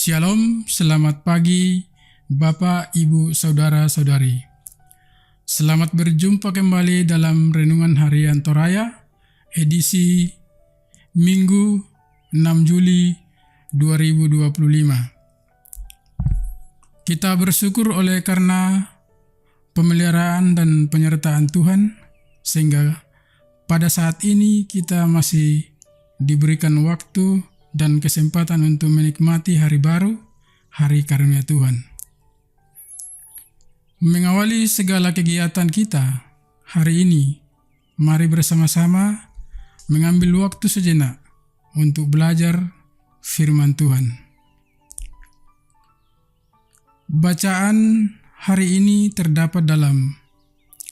Shalom, selamat pagi Bapak, Ibu, Saudara-saudari. Selamat berjumpa kembali dalam Renungan Harian Toraya, edisi Minggu 6 Juli 2025. Kita bersyukur oleh karena pemeliharaan dan penyertaan Tuhan, sehingga pada saat ini kita masih diberikan waktu dan kesempatan untuk menikmati hari baru, hari karunia Tuhan. Mengawali segala kegiatan kita hari ini, mari bersama-sama mengambil waktu sejenak untuk belajar firman Tuhan. Bacaan hari ini terdapat dalam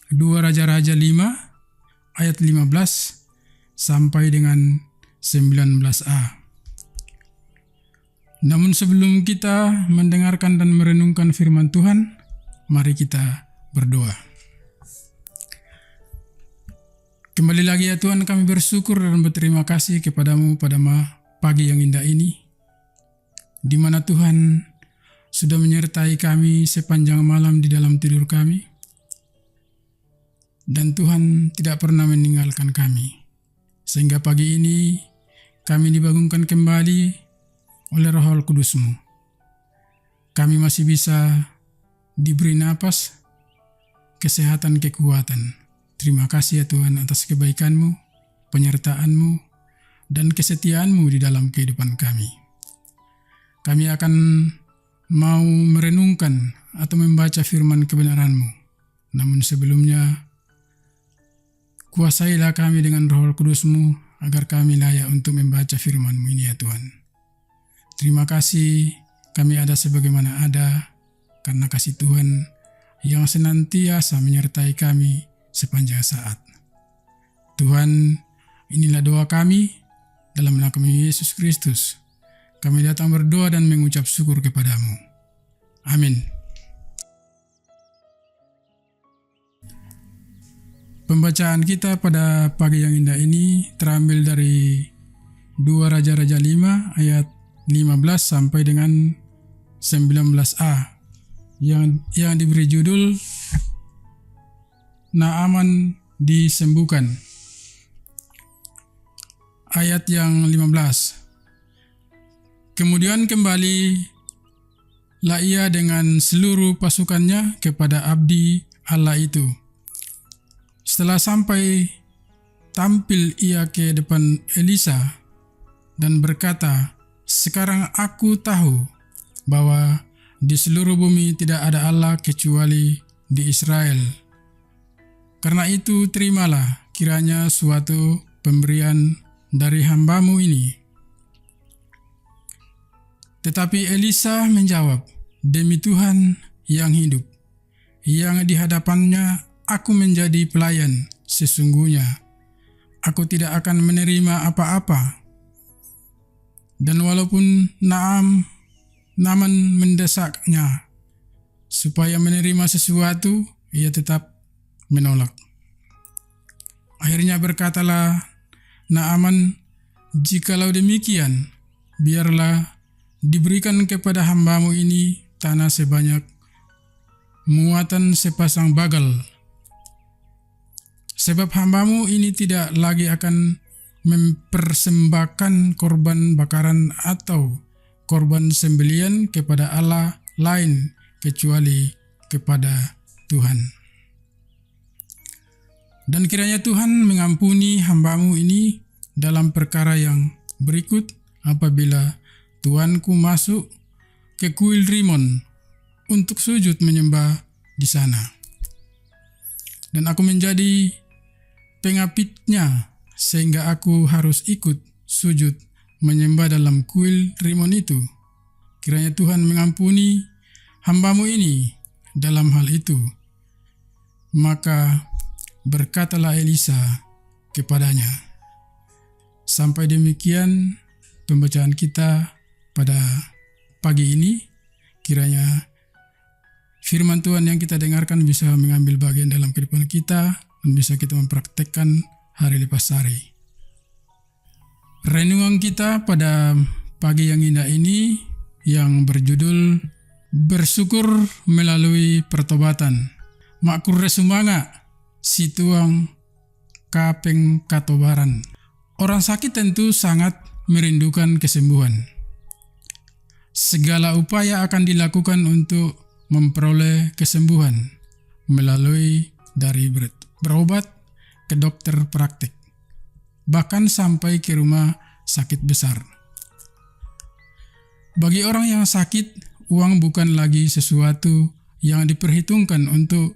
2 Raja-Raja 5 ayat 15 sampai dengan 19a. Namun sebelum kita mendengarkan dan merenungkan firman Tuhan, mari kita berdoa. Kembali lagi ya Tuhan, kami bersyukur dan berterima kasih kepadamu pada pagi yang indah ini, di mana Tuhan sudah menyertai kami sepanjang malam di dalam tidur kami, dan Tuhan tidak pernah meninggalkan kami, sehingga pagi ini kami dibangunkan kembali oleh Roh Kudus-Mu. Kami masih bisa diberi napas, kesehatan, kekuatan. Terima kasih ya Tuhan atas kebaikan-Mu, penyertaan-Mu, dan kesetiaan-Mu di dalam kehidupan kami. Kami akan mau merenungkan atau membaca firman kebenaran-Mu. Namun sebelumnya, kuasailah kami dengan Roh Kudus-Mu agar kami layak untuk membaca firman-Mu ini ya Tuhan. Terima kasih kami ada sebagaimana ada, karena kasih Tuhan yang senantiasa menyertai kami sepanjang saat. Tuhan, inilah doa kami dalam nama Yesus Kristus. Kami datang berdoa dan mengucap syukur kepadamu. Amin. Pembacaan kita pada pagi yang indah ini terambil dari 2 Raja-Raja 5 ayat 15 sampai dengan 19a yang diberi judul Naaman disembuhkan. Ayat yang 15. Kemudian kembalilah ia dengan seluruh pasukannya kepada abdi Allah itu. Setelah sampai, tampil ia ke depan Elisa dan berkata, "Sekarang aku tahu bahwa di seluruh bumi tidak ada Allah kecuali di Israel. Karena itu terimalah kiranya suatu pemberian dari hambamu ini." Tetapi Elisa menjawab, "Demi Tuhan yang hidup, yang di hadapannya aku menjadi pelayan, sesungguhnya aku tidak akan menerima apa-apa." Dan walaupun Naaman mendesaknya supaya menerima sesuatu, ia tetap menolak. Akhirnya berkatalah Naaman, "Jikalau demikian, biarlah diberikan kepada hambamu ini tanah sebanyak muatan sepasang bagal. Sebab hambamu ini tidak lagi akan mempersembahkan korban bakaran atau korban sembelian kepada Allah lain kecuali kepada Tuhan. Dan kiranya Tuhan mengampuni hambamu ini dalam perkara yang berikut apabila tuanku masuk ke kuil Rimon untuk sujud menyembah di sana. Dan aku menjadi pengapitnya sehingga aku harus ikut sujud menyembah dalam kuil Rimon itu. Kiranya Tuhan mengampuni hambamu ini dalam hal itu." Maka berkatalah Elisa kepadanya. Sampai demikian pembacaan kita pada pagi ini. Kiranya firman Tuhan yang kita dengarkan bisa mengambil bagian dalam kehidupan kita dan bisa kita mempraktekkan hari lepas hari. Renungan kita pada pagi yang indah ini yang berjudul Bersyukur Melalui Pertobatan. Makure sumanga situang kapeng katobaran. Orang sakit tentu sangat merindukan kesembuhan. Segala upaya akan dilakukan untuk memperoleh kesembuhan melalui dari berobat ke dokter praktik, bahkan sampai ke rumah sakit besar. Bagi orang yang sakit, uang bukan lagi sesuatu yang diperhitungkan untuk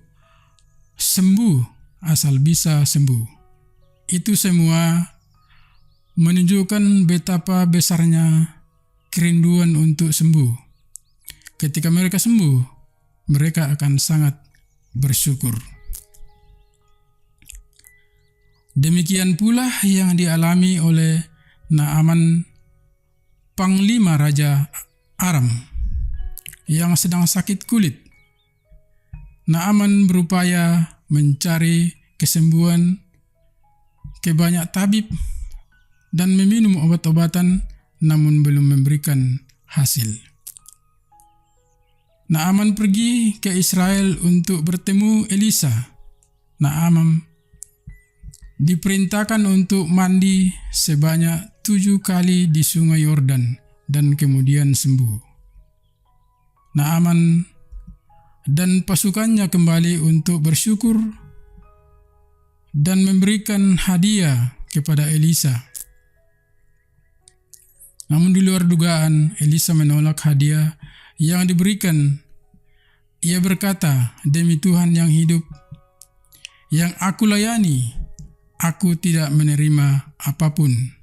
sembuh asal bisa sembuh. Itu semua menunjukkan betapa besarnya kerinduan untuk sembuh. Ketika mereka sembuh, mereka akan sangat bersyukur. Demikian pula yang dialami oleh Naaman, panglima Raja Aram, yang sedang sakit kulit. Naaman berupaya mencari kesembuhan ke banyak tabib dan meminum obat-obatan, namun belum memberikan hasil. Naaman pergi ke Israel untuk bertemu Elisa. Naaman diperintahkan untuk mandi sebanyak 7 kali di sungai Yordan dan kemudian sembuh. Naaman dan pasukannya kembali untuk bersyukur dan memberikan hadiah kepada Elisa. Namun di luar dugaan, Elisa menolak hadiah yang diberikan. Ia berkata, "Demi Tuhan yang hidup, yang aku layani, aku tidak menerima apapun."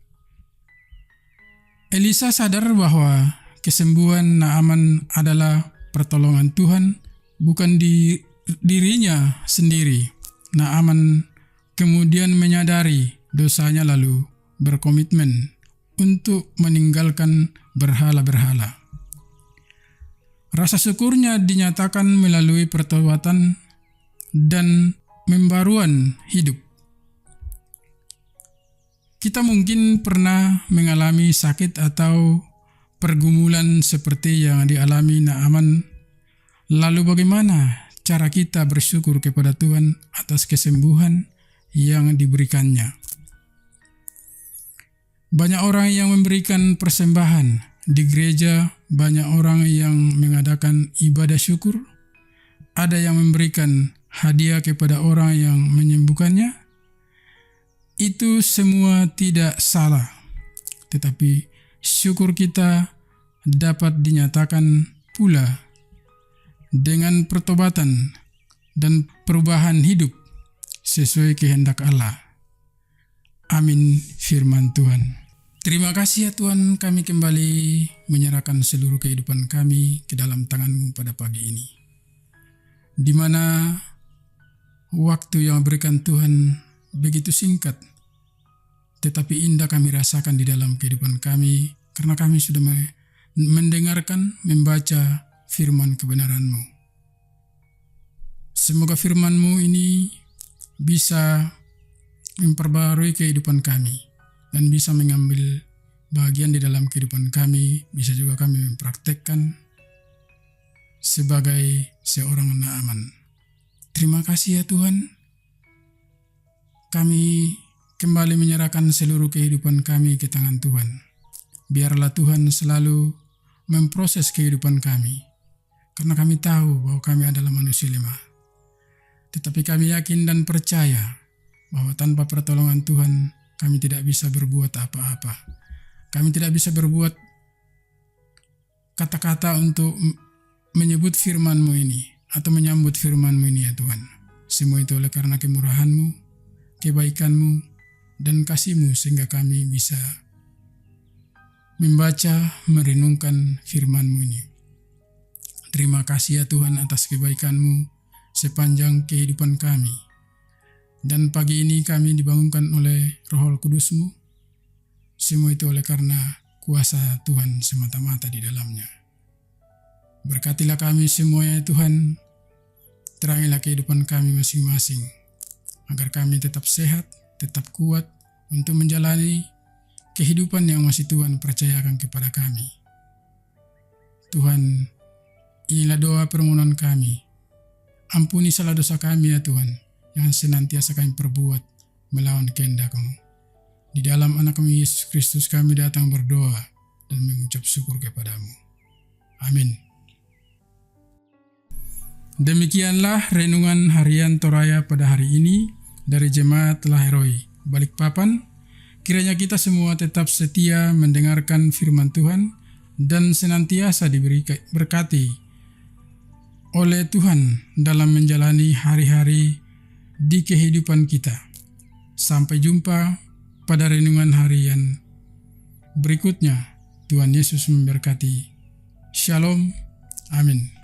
Elisa sadar bahwa kesembuhan Naaman adalah pertolongan Tuhan, bukan di dirinya sendiri. Naaman kemudian menyadari dosanya lalu berkomitmen untuk meninggalkan berhala-berhala. Rasa syukurnya dinyatakan melalui pertobatan dan pembaruan hidup. Kita mungkin pernah mengalami sakit atau pergumulan seperti yang dialami Naaman. Lalu bagaimana cara kita bersyukur kepada Tuhan atas kesembuhan yang diberikannya? Banyak orang yang memberikan persembahan. Di gereja banyak orang yang mengadakan ibadah syukur. Ada yang memberikan hadiah kepada orang yang menyembuhkannya. Itu semua tidak salah. Tetapi syukur kita dapat dinyatakan pula dengan pertobatan dan perubahan hidup sesuai kehendak Allah. Amin, firman Tuhan. Terima kasih ya Tuhan, kami kembali menyerahkan seluruh kehidupan kami ke dalam tangan-Mu pada pagi ini. Di mana waktu yang berikan Tuhan begitu singkat, tetapi indah kami rasakan di dalam kehidupan kami, karena kami sudah mendengarkan, membaca firman kebenaran-Mu. Semoga firman-Mu ini bisa memperbarui kehidupan kami dan bisa mengambil bagian di dalam kehidupan kami, bisa juga kami mempraktekkan sebagai seorang Naaman. Terima kasih ya Tuhan. Kami kembali menyerahkan seluruh kehidupan kami ke tangan Tuhan. Biarlah Tuhan selalu memproses kehidupan kami, karena kami tahu bahwa kami adalah manusia lemah. Tetapi kami yakin dan percaya bahwa tanpa pertolongan Tuhan, kami tidak bisa berbuat apa-apa. Kami tidak bisa berbuat kata-kata untuk menyebut firman-Mu ini, atau menyambut firman-Mu ini ya Tuhan. Semua itu oleh karena kemurahan-Mu, kebaikan-Mu, dan kasih-Mu, sehingga kami bisa membaca, merenungkan firman-Mu ini. Terima kasih ya Tuhan atas kebaikan-Mu sepanjang kehidupan kami. Dan pagi ini kami dibangunkan oleh Roh Kudus-Mu. Semua itu oleh karena kuasa Tuhan semata-mata di dalamnya. Berkatilah kami semuanya Tuhan. Terangilah kehidupan kami masing-masing, agar kami tetap sehat, tetap kuat untuk menjalani kehidupan yang masih Tuhan percayakan kepada kami. Tuhan, inilah doa permohonan kami. Ampuni salah dosa kami ya Tuhan, yang senantiasa kami perbuat melawan kehendak-Mu. Di dalam anak-Mu Yesus Kristus kami datang berdoa dan mengucap syukur kepada-Mu. Amin. Demikianlah renungan harian Toraya pada hari ini dari Jemaat Laheroi Balikpapan. Kiranya kita semua tetap setia mendengarkan firman Tuhan dan senantiasa diberi berkati oleh Tuhan dalam menjalani hari-hari di kehidupan kita. Sampai jumpa pada renungan harian berikutnya. Tuhan Yesus memberkati. Shalom. Amin.